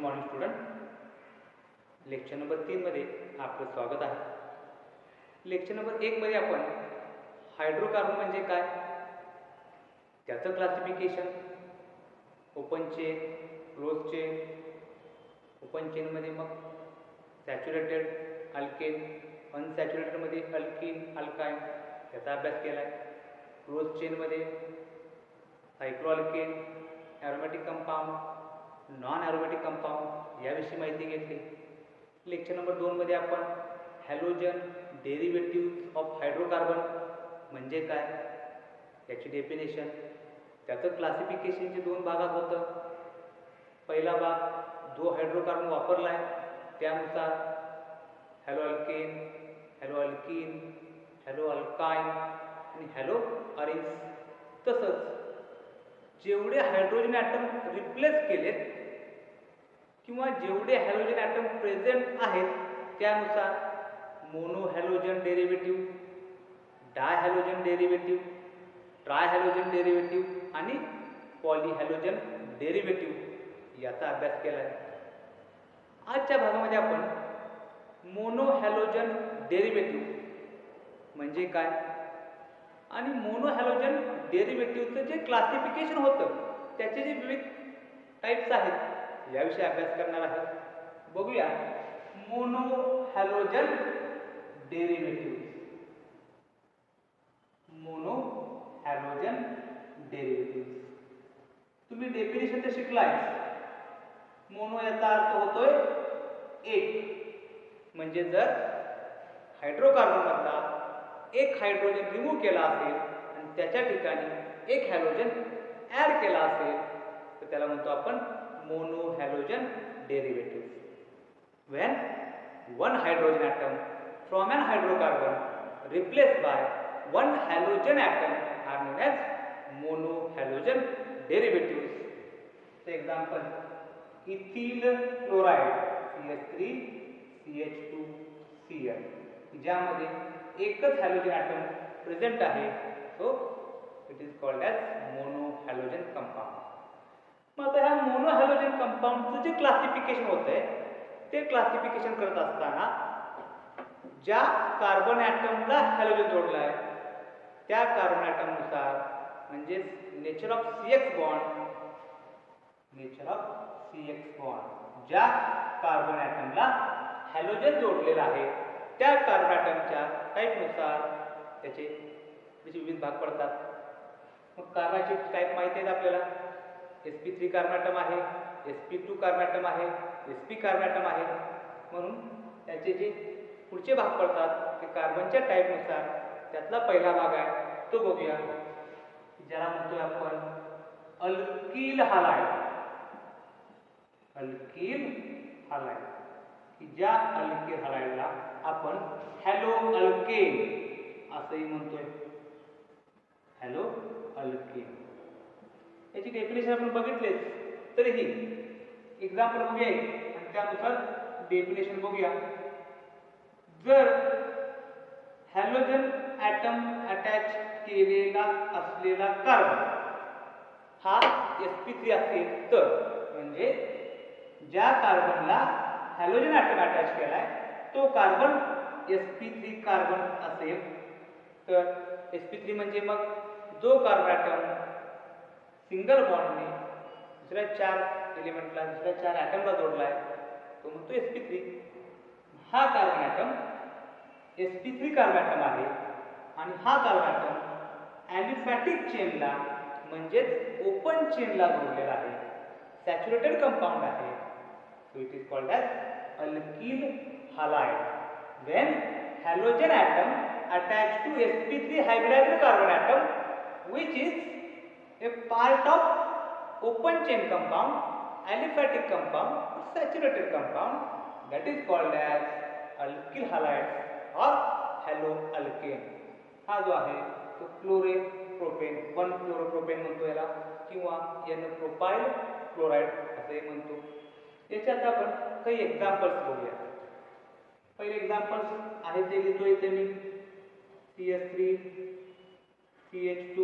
Morning student. Lecture number 3 मध्ये आपलं स्वागत आहे. लेक्चर नंबर 1 मध्ये आपण हायड्रोकार्बन म्हणजे काय, त्याचं classification, open chain, close chain, open चेनमध्ये मग सॅच्युरेटेड, अल्केन, अनसॅच्युरेटेडमध्ये अल्कीन, अल्काइन याचा अभ्यास केला आहे. क्लोज चेनमध्ये cycloalkane, aromatic compound, non aromatic compound याविषयी माहिती घेतली. लेक्चर नंबर 2 मध्ये आपण हॅलोजन डेरिव्हेटिव्ह ऑफ हायड्रोकार्बन म्हणजे काय, याची डेफिनेशन, त्याचं क्लासिफिकेशनचे 2 भागात होतं. पहिला भाग जो हायड्रोकार्बन वापरला आहे त्यानुसार hello alkane, hello alkyne, hello alkyne आणि हॅलो अरिन्स. तसंच जेवढे हायड्रोजन ॲटम रिप्लेस केलेत किंवा जेवढे हॅलोजन ॲटम प्रेझेंट आहेत त्यानुसार mono halogen derivative, dihalogen derivative, trihalogen derivative आणि पॉलीहॅलोजन डेरिव्हेटिव्ह याचा अभ्यास केला आहे. आजच्या भागामध्ये आपण मोनो हॅलोजन डेरिव्हेटिव्ह म्हणजे काय आणि मोनो हॅलोजन डेरिव्हेटिव्हचं जे क्लासिफिकेशन होतं त्याचे जे विविध टाईप्स आहेत याविषयी अभ्यास करणार आहे. बघूया mono halogen derivative. Mono halogen derivative तुम्ही डेफिनेशन तर शिकलाय. मोनो याचा अर्थ होतोय एक, म्हणजे जर हायड्रोकार्बनमधला एक हायड्रोजन रिमूव्ह केला असेल आणि त्याच्या ठिकाणी एक हॅलोजन ॲड केला असेल तर त्याला म्हणतो आपण mono halogen derivative. When one hydrogen atom from an hydrocarbon replaced by one halogen atom are known as mono halogen derivative. Example ethyl chloride CH3 CH2 Cl, ज्यामध्ये एकच हॅलोजन ॲटम प्रेझेंट आहे, so it is called as mono halogen compound. मग आता ह्या mono halogen कंपाऊंडचं जे classification होतंय ते classification करत असताना ज्या कार्बन ॲटमला हॅलोजन जोडला आहे त्या कार्बन ॲटमनुसार म्हणजे nature of CX bond, nature of CX bond ज्या कार्बन ॲटमला हॅलोजन जोडलेला आहे त्या कार्बन ॲटमच्या टाईपनुसार त्याचे विविध भाग पडतात. मग कार्बनचे टाईप माहिती आहेत आपल्याला. sp3 कार्बन ॲटम आहे, sp2 कार्बन ॲटम आहे, sp कार्बन ॲटम आहे. म्हणून त्याचे जे पुढचे भाग पडतात ते कार्बनच्या टाईपनुसार. त्यातला पहिला भाग आहे तो बघूया, ज्याला म्हणतोय आपण अल्किल हालाइड. अल्किल हालाइड की ज्या अल्किल हालाइडला आपण हॅलो अल्केन असंही म्हणतोय. हॅलो अल्केन याची डेफिनेशन आपण बघितलेच, तरीही एक्झाम्पल बघूया आणि त्यानुसार डेफिनेशन बघूया. जर हॅलोजन ॲटम अटॅच केलेला असलेला कार्बन हा sp3 असेल तर, म्हणजे ज्या कार्बनला हॅलोजन ॲटम अटॅच केलाय तो कार्बन sp3 कार्बन असेल तर sp3 म्हणजे मग जो कार्बन ॲटम सिंगल बॉन्डने दुसऱ्या 4 एलिमेंटला, दुसऱ्या 4 ॲटमला जोडलाय तो म्हणतो sp3. हा carbon atom sp3 carbon atom आहे आणि हा कार्बन ॲटम ॲलिफॅटिक चेनला म्हणजेच ओपन चेनला जोडलेला आहे, सॅच्युरेटेड कंपाऊंड आहे. So it is called as alkyl halide. When halogen atom attached to sp3 hybridized carbon atom which is a part of open chain compound, aliphatic compound or saturated compound, that is called as alkyl halide or haloalkane. हा जो आहे तो chloropropane, 1-क्लोरोप्रोपेन म्हणतो याला, किंवा N-प्रोपाइल chloride असे म्हणतो. याच्यात आपण काही एक्झाम्पल्स बघूया. पहिले एक्झाम्पल्स आहे ते लिहितो इथे मी. CH3 CH2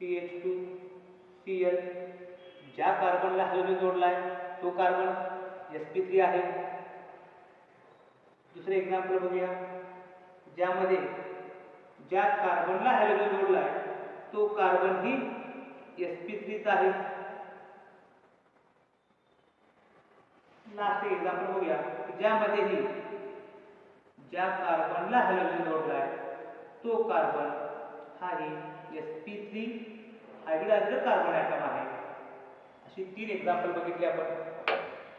CH2 Cl ज्या कार्बनला हॅलोजन जोडलाय तो कार्बन sp3 आहे. दुसरे एक्झाम्पल बघूया, ज्यामध्ये ज्या कार्बनला हॅलोजन जोडला आहे तो कार्बन ही sp3 चा आहे. लास्ट एक्झाम्पल बघूया, ज्यामध्ये ही ज्या कार्बनला हॅलोजन जोडला आहे तो कार्बन हा ही sp3 हायब्रिडायज्ड कार्बन ॲटम आहे. अशी 3 एक्झाम्पल बघितली आपण.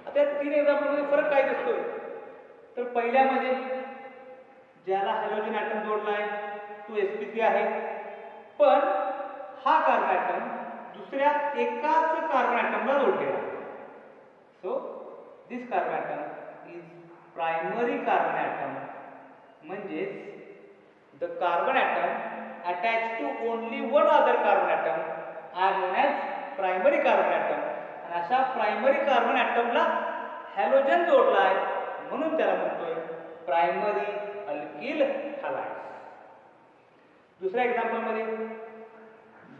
आता या 3 एक्झाम्पल मध्ये फरक काय दिसतोय, तर पहिल्यामध्ये ज्याला हॅलोजन ॲटम जोडला आहे तो sp3 आहे, पण हा कार्बन ॲटम दुसऱ्या एकाच कार्बन ॲटमला जोडलेला आहे. So this carbon atom is primary carbon atom, म्हणजेच the carbon atom attached to only one other carbon atom are known as primary carbon atom. आणि अशा प्रायमरी कार्बन ॲटमला हॅलोजन जोडला आहे म्हणून त्याला म्हणतोय प्रायमरी अल्किल हॅलाइड्स. दुसऱ्या एक्झाम्पल मध्ये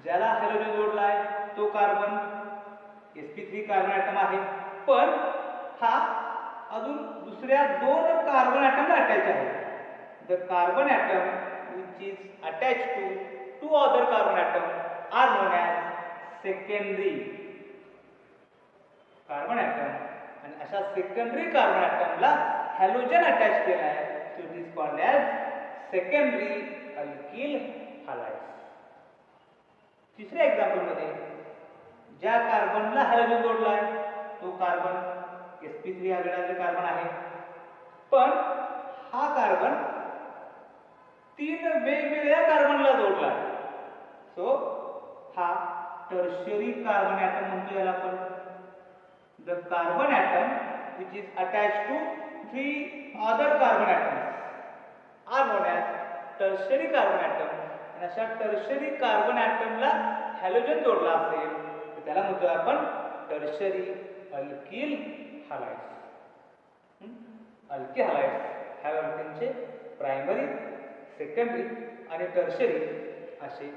ज्याला हॅलोजन जोडला आहे तो कार्बन sp3 कार्बन ॲटम आहे, पण हा अजून दुसऱ्या 2 कार्बन ॲटमला अटॅच आहे. The carbon atom which is attached to 2 other carbon atom are known as secondary carbon atom. आणि अशा सेकंडरी कार्बन ॲटमला हॅलोजन अटॅच केला आहे, so it is called as secondary alkyl halides. तिसऱ्या एक्झाम्पल मध्ये ज्या कार्बनला हॅलोजन जोडला आहे तो कार्बन sp3 हायब्रिडायज्ड कार्बन आहे, पण हा कार्बन 3 वेगवेगळ्या कार्बनला जोडला आहे. सो हा टर्शियरी कार्बन ॲटम म्हणतो याला आपण. The carbon atom which is attached to 3 other carbon atoms are known as tertiary carbon atom. आणि अशा टर्शियरी कार्बन ॲटमला हॅलोजन जोडला असेल तर त्याला म्हणतो आपण टर्शियरी अल्किल हॅलाइड्स. अल्किल हॅलाइड्स ह्या त्यांचे प्रायमरी, सेकंडरी आणि टर्शियरी असे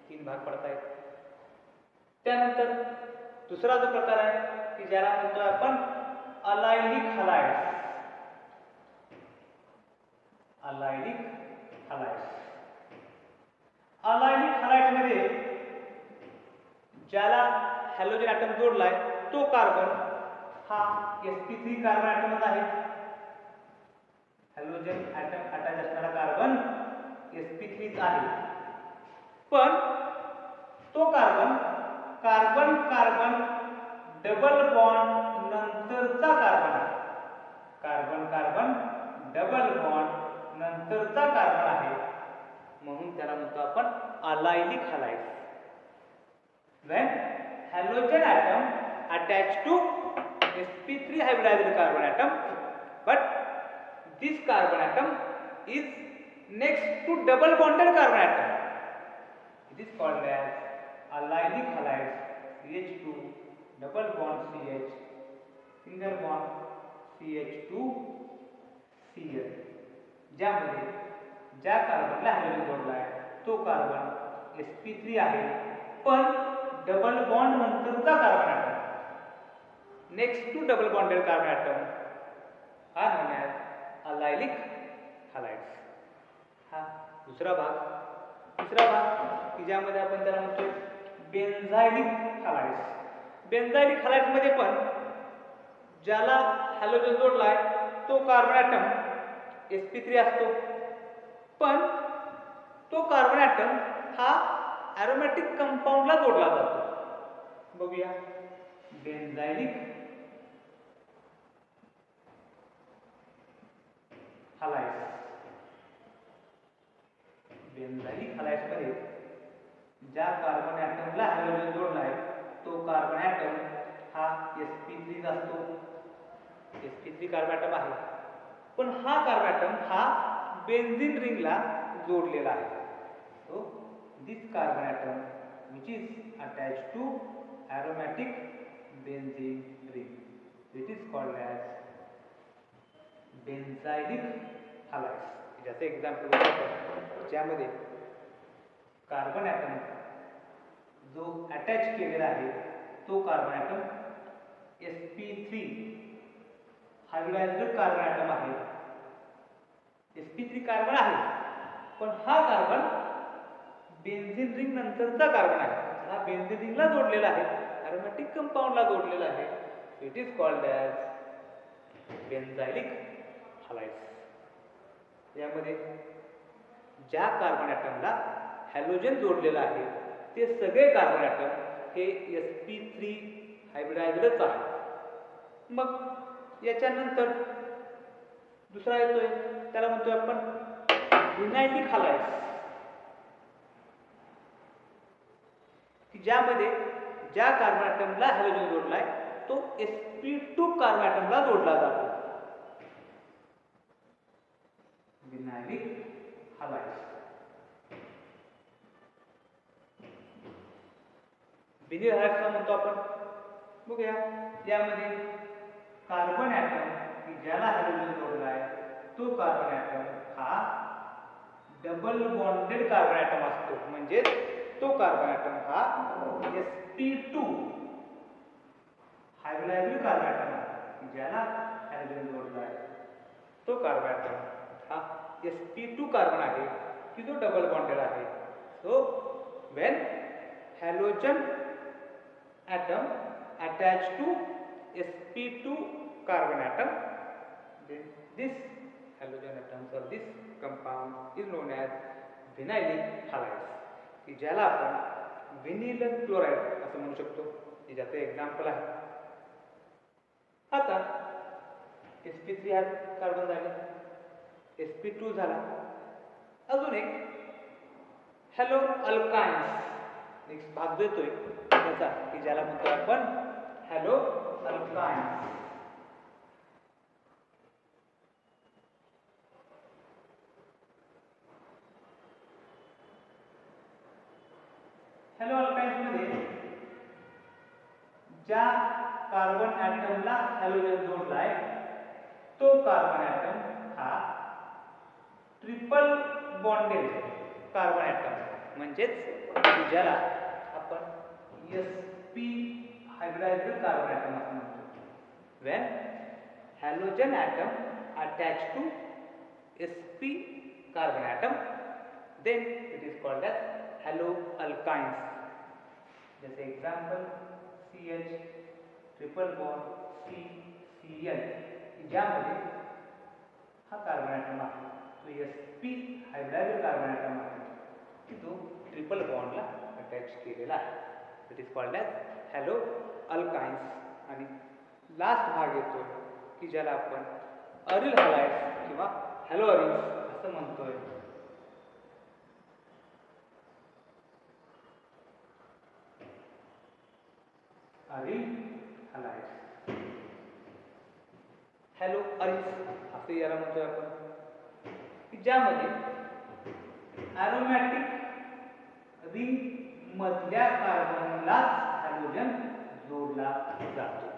3 भाग पडत आहेत. त्यानंतर दुसरा जो प्रकार आहे की ज्याला म्हणतो आपण अलायलिक हॅलाइड्स. अलायलिक हॅलाइड्स. अलायलिक हॅलाइड्स मध्ये ज्याला हॅलोजन ॲटम जोडलाय तो कार्बन हा sp3 कार्बन ॲटमच आहे. हॅलोजन ॲटम अटॅच असणारा कार्बन sp3 आहे, पण तो carbon carbon carbon double bond नंतरचा कार्बन आहे. कार्बन कार्बन डबल बॉन्ड नंतरचा कार्बन आहे म्हणून त्याला म्हणतो आपण allylic हॅलाइड्स. When halogen atom attached to sp3 hybridized carbon atom, but this carbon atom is next to double bonded carbon atom. It is called as allylic halides. CH2 double bond CH single bond CH2 Cl. ज्यामध्ये ज्या कार्बनला halogen जोडला आहे तो carbon sp3 आहे, पण double bond नंतरचा carbon atom next to double bonded carbon atom हा known as allylic halides. हा दुसरा भाग. तिसरा भाग की ज्यामध्ये आपण त्याला म्हणतो बेन्झायलिक हॅलाइड्स. बेन्झायलिक हॅलाइड्स मध्ये पण ज्याला हॅलोजन जोडला आहे तो कार्बन ॲटम sp3 असतो, पण तो कार्बन ॲटम हा ॲरोमॅटिक कंपाऊंडला जोडला जातो. बघूया बेन्झायलिक हॅलाइड्स. बेन्झायलिक हॅलाइड्स मध्ये ज्या कार्बन ॲटमला हॅलोजन जोडला आहे तो कार्बन ॲटम हा sp3 असतो. sp3 कार्बन ॲटम आहे, पण हा कार्बन ॲटम हा बेन्झीन रिंगला जोडलेला आहे. So this carbon atom which is attached to aromatic benzene ring, it is called as benzylic halides. जैसे एग्जांपल ज्यामध्ये कार्बन ॲटम जो अटॅच केलेला आहे तो carbon atom sp3 hybridized carbon atom आहे. sp3 कार्बन आहे, पण हा कार्बन बेन्झीन रिंग नंतरचा कार्बन आहे. हा बेन्झीन रिंगला जोडलेला आहे, अरोमॅटिक कंपाऊंडला जोडलेला आहे. It is called as benzylic halides. यामध्ये ज्या कार्बन ॲटमला हॅलोजन जोडलेला आहे ते सगळे कार्बन ॲटम हे sp3 हायब्रिडायज्डच आहे. मग याच्यानंतर दुसरा येतोय, त्याला म्हणतोय आपण विनायलिक हलाइड्स, की ज्यामध्ये ज्या कार्बन ॲटमला हॅलोजन जोडलाय तो sp2 कार्बन ॲटमला जोडला जातो. Vinylic halides. विनाइल हलाइड्सला म्हणतो आपण. बघूया, यामध्ये कार्बन ॲटम की ज्याला हॅलोजन जोडलाय तो कार्बन ॲटम हा डबल बॉन्डेड कार्बन ॲटम असतो. म्हणजे तो कार्बन ॲटम हा sp2 हायब्रिडायज्ड कार्बन ॲटम आहे, की ज्याला हॅलोजन जोडलाय तो कार्बन ॲटम हा sp2 कार्बन आहे, की जो डबल बॉन्डेड आहे. So when halogen atom attached to sp2 carbon atom, then this halogen atoms or this compound is known as vinylic halides, की ज्याला आपण विनिल क्लोराइड असं म्हणू शकतो. हे ज्याचं एक्झाम्पल आहे. आता sp3 हा कार्बन झाले, sp2 झाला, अजून एक हॅलो अल्काइन्स नेक्स्ट भाग देतोय त्याचा, की ज्याला म्हणतो आपण हॅलो अल्काइन्स. हॅलो अल्काइन्स मध्ये ज्या कार्बन ॲटमला हॅलोजन जोडलाय तो कार्बन ॲटम हा ट्रिपल बॉन्डेड कार्बन ॲटम, म्हणजेच ज्याला आपण sp हायब्रिडायज्ड कार्बन ॲटम असं म्हणतो. When halogen atom attach to sp carbon atom, then it is called as halo alkynes. जैसे example CH triple bond CCl, ज्यामध्ये हा कार्बन ॲटम आहे तो sp हायब्रिडायज्ड कार्बन ॲटम आहे, की तो ट्रिपल बॉन्डला अटॅच केलेला आहे. It is called as halo alkynes. आणि लास्ट भाग येतो की ज्याला आपण अरिल हलाइड्स किंवा हॅलो अरिल्स असं म्हणतोय. अरिल हलाइड्स, हॅलो अरिल्स असे याला म्हणतोय आपण, की ज्यामध्ये ॲरोमॅटिक रिंग मधल्या कार्बनला हॅलोजन जोडला जातो.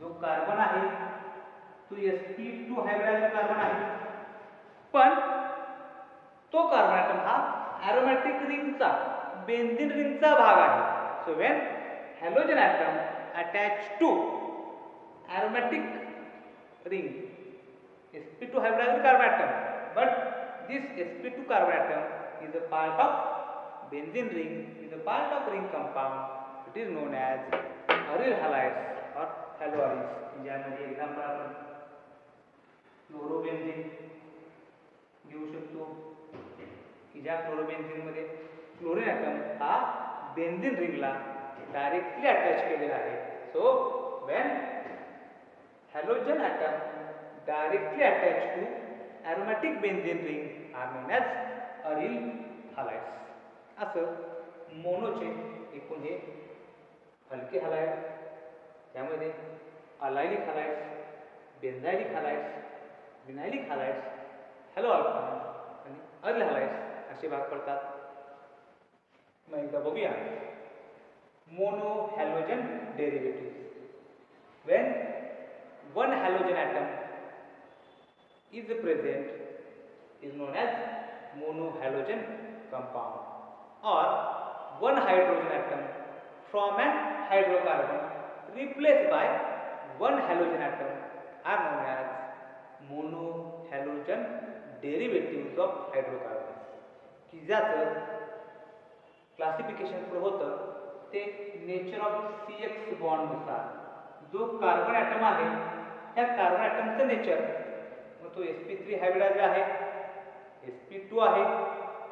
जो कार्बन आहे तो sp2 हायब्रिडायज्ड कार्बन आहे, पण तो कार्बन ॲटम हा ॲरोमॅटिक रिंगचा बेन्झीन रिंगचा भाग आहे. So when halogen atom attach to aromatic ring sp2 hybridized carbon atom, but this sp2 carbon atom is a part of benzene ring, is a part of ring compound. It is known as aryl halides or haloaryls. ज्यामध्ये example आपण chlorobenzene घेऊ शकतो, की ज्या chlorobenzene मध्ये chlorine atom हा benzene रिंगला directly attach केलेला आहे. So when halogen atom directly attach to aromatic benzene ring are known as aryl halides. असं मोनोचे एकूण हे हलके हलाइड, त्यामध्ये allylic halides, benzylic halides, vinylic halides, halo alkynes आणि अरिल हलाइड्स असे भाग पडतात. मग एकदा बघूया mono halogen derivative. When one halogen atom is present is known as monohalogen compound, or one hydrogen atom from an hydrocarbon replaced by one halogen atom are known as monohalogen derivatives of hydrocarbons. की ज्याचं classification पुढे होतं ते nature of CX bond नुसार जो carbon atom आहे त्या carbon ॲटमचं nature, मग तो sp3 हायब्रिडाइज आहे, sp2 आहे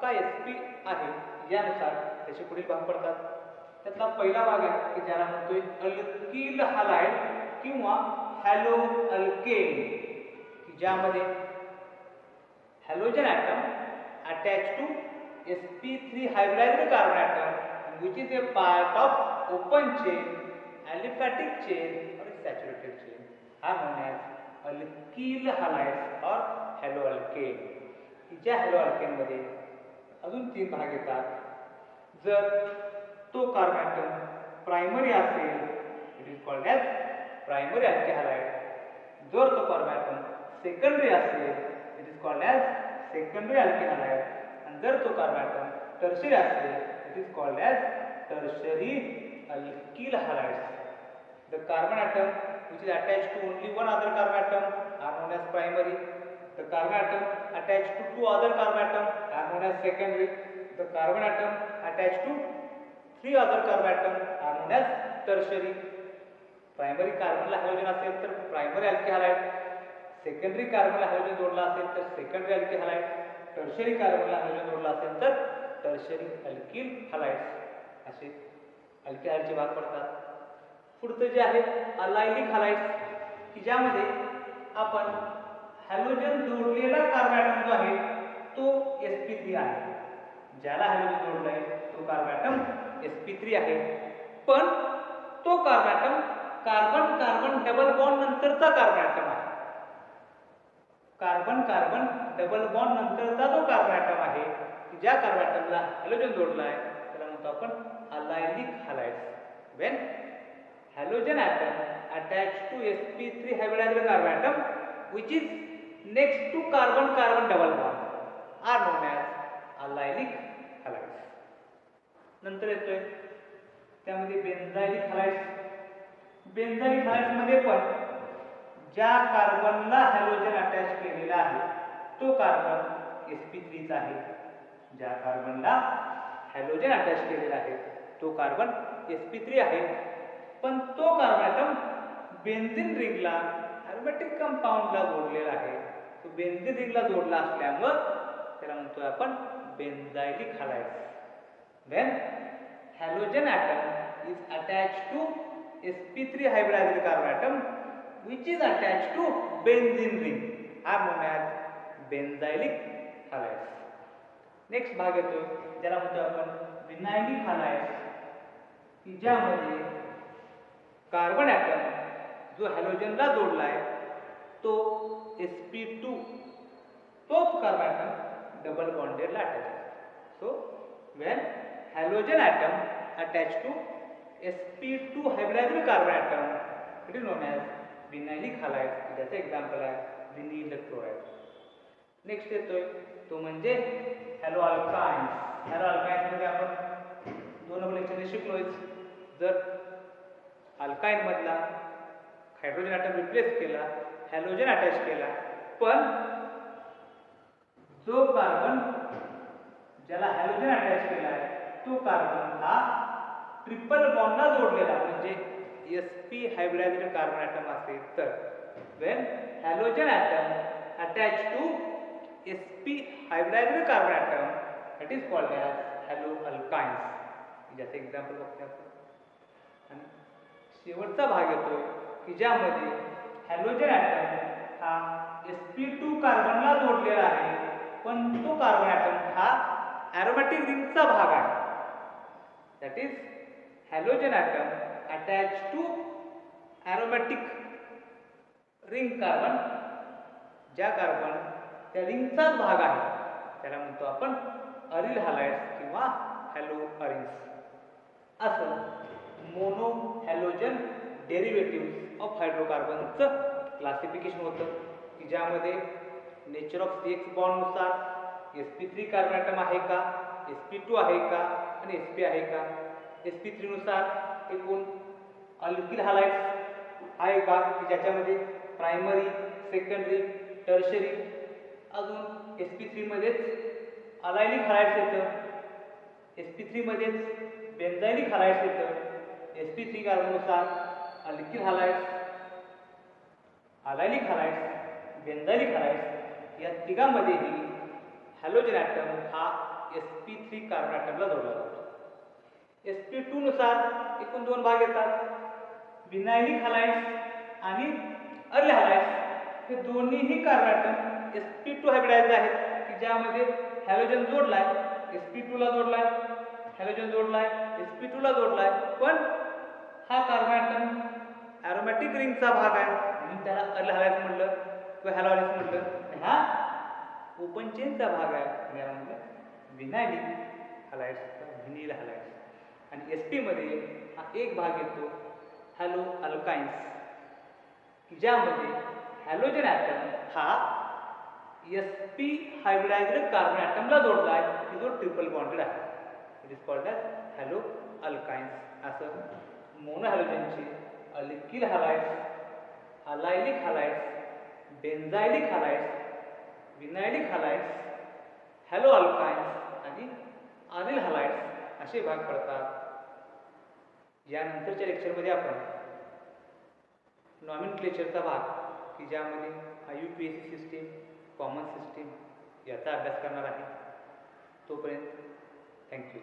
का sp आहे, यानुसार त्याचे पुढील भाग पडतात. त्यातला पहिला भाग आहे की ज्याला म्हणतोय अल्किल हॅलाइड किंवा हॅलो अल्केन, की ज्यामध्ये halogen atom attach to sp3 hybridized carbon atom which is a part of open chain, aliphatic chain or saturated chain are known as alkyl halides or haloalkane. ज्या हॅलोअल्केनमध्ये अजून 3 भाग येतात. जर तो carbon atom primary असेल it is called as primary alkyl halide. जर तो carbon atom secondary असेल it is called as secondary alkyl halide. आणि जर तो कार्बन ॲटम टर्शियरी असेल it is called as tertiary alkyl halides. The carbon atom which is attached to only one other carbon atom are known as primary. The carbon atom attached to 2 other carbon atom are known as secondary. The carbon atom attached to 3 other carbon atom are known as tertiary. Primary कार्बनला halogen असेल तर primary alkyl halide, secondary कार्बनला halogen जोडला असेल तर secondary alkyl halide, tertiary कार्बनला halogen जोडला असेल तर टर्शियरी अल्किल हॅलाइड्स असे अल्किल हॅलाइडचे भाग पडतात. पुढचं जे आहे अलायलिक हॅलाइड्स, की ज्यामध्ये आपण हॅलोजन जोडलेला कार्बन ॲटम जो आहे तो sp3 आहे. ज्याला हॅलोजन जोडलाय तो कार्बन ॲटम sp3 आहे, पण तो carbon atom carbon carbon double bond नंतरचा कार्बन ॲटम आहे. कार्बन कार्बन डबल बॉन्ड नंतरचा तो कार्बन ॲटम आहे की ज्या कार्बन ॲटमला हॅलोजन जोडलाय त्याला म्हणतो आपण allylic halides. When halogen atom attached to sp3 hybridized carbon atom which is next to carbon carbon double bond are known as allylic halides. नंतर येतोय त्यामध्ये बेन्झाइलिक हॅलाइड्स. बेन्झाइलिक हॅलाइड्स मध्ये पण ज्या कार्बनला हॅलोजन अटॅच केलेला आहे तो कार्बन sp3 चा आहे. ज्या कार्बनला हॅलोजन अटॅच केलेला आहे तो कार्बन sp3 आहे, पण तो कार्बन ॲटम बेन्झीन रिंगला ॲरोमॅटिक कंपाऊंडला जोडलेला आहे. तो बेन्झीन रिंगला जोडला असल्यामुळे त्याला म्हणतोय आपण benzylic halides. When halogen atom is attached to sp3 hybridized carbon atom which is attached to benzene ring are known as benzylic halides. Next भाग येतो ज्याला म्हणतो आपण विनायलिक हॅलाइड्स, की ज्यामध्ये कार्बन ॲटम जो हॅलोजनला जोडलाय तो sp2 तोच कार्बन ॲटम डबल बॉन्डेडला अटॅच आहे. So when halogen atom attach to sp2 hybridized carbon atom it is known as vinylic halides. ज्याचं एक्झाम्पल आहे विनिल क्लोराइड. नेक्स्ट येतोय तो म्हणजे हॅलो अल्काइन्स. हॅलो अल्काइन्स मध्ये आपण 2 लेक्चरने शिकलोय. जर अल्काइन मधला हायड्रोजन ॲटम रिप्लेस केला, हॅलोजन अटॅच केला, पण जो कार्बन ज्याला हॅलोजन अटॅच केला आहे तो कार्बन हा ट्रिपल बॉन्डला जोडलेला म्हणजे sp हायब्रिडाइज्ड कार्बन ॲटम असेल तर when halogen atom attach to sp hybridized carbon atom it is called as halo alkynes. ज्याचे एक्झाम्पल बघतो आपण. आणि शेवटचा भाग येतो की ज्यामध्ये हॅलोजन ॲटम हा sp2 कार्बनला जोडलेला आहे, पण तो कार्बन ॲटम हा ॲरोमॅटिक रिंगचा भाग आहे. That is halogen atom attach to aromatic ring carbon. ज्या कार्बन त्या रिंगचाच भाग आहे त्याला म्हणतो आपण अरिल हॅलाइड्स किंवा हॅलो अरिन्स. असं मोनो हॅलोजन डेरिव्हेटिव्ह ऑफ हायड्रोकार्बनचं क्लासिफिकेशन होतं की ज्यामध्ये नेचर ऑफ CX बॉन्ड नुसार sp3 कार्बन ॲटम आहे का, sp2 आहे का आणि sp आहे का. sp3 नुसार एकूण अल्किल हॅलाइड्स हा एक भाग की ज्याच्यामध्ये प्रायमरी, सेकंडरी, टर्शरी, अजून sp3 मध्येच अलायलिक हॅलाइड्स येतं, sp3 मध्येच बेन्झायलिक हॅलाइड्स येतं, sp3 कार्बननुसार अल्किल हॅलाइड्स, अलायलिक हॅलाइड्स, बेन्झायलिक हॅलाइड्स या तिघांमध्येही हॅलोजन ॲटम हा sp3 कार्बन ॲटमला जोडला जातो. sp2 नुसार एकूण दोन भाग येतात, विनायलिक हॅलाइड्स आणि अर्ले हॅलाइड्स. हे दोन्हीही कार्बन ॲटम sp2 हायब्रिडाइज्ड आहेत की ज्यामध्ये हॅलोजन जोडलाय, sp2 ला जोडलाय, हॅलोजन जोडलाय, sp2 ला जोडलाय, पण हा कार्बन ॲटम ॲरोमॅटिक रिंगचा भाग आहे म्हणून त्याला अर्ले हॅलाइड्स म्हटलं किंवा हॅलो हॅलाइड्स म्हटलं. हा ओपन चेनचा भाग आहे आणि याला म्हटलं विनायलिक हॅलाइड्स किंवा व्हिनिल हॅलाइड्स. आणि sp मध्ये हा एक भाग येतो हॅलो अल्काइन्स की ज्यामध्ये हॅलोजन ॲटम हा sp हायब्रिडाइज्ड कार्बन ॲटमला जोडला आहे की जो ट्रिपल बॉन्डेड आहे. It is called as halo alkynes. असं mono हॅलोजनचे alkyl हॅलाइड्स, अलायलिक हॅलाइड्स, बेन्झायलिक हॅलाइड्स, vinylic हॅलाइड्स, hello alkynes आणि अनिल हॅलाइड्स असे भाग पडतात. यानंतरच्या लेक्चरमध्ये आपण नॉमेनक्लेचरचा भाग की ज्यामध्ये IUPAC सिस्टीम, कॉमन सिस्टीम याचा अभ्यास करणार आहे. तोपर्यंत थँक्यू.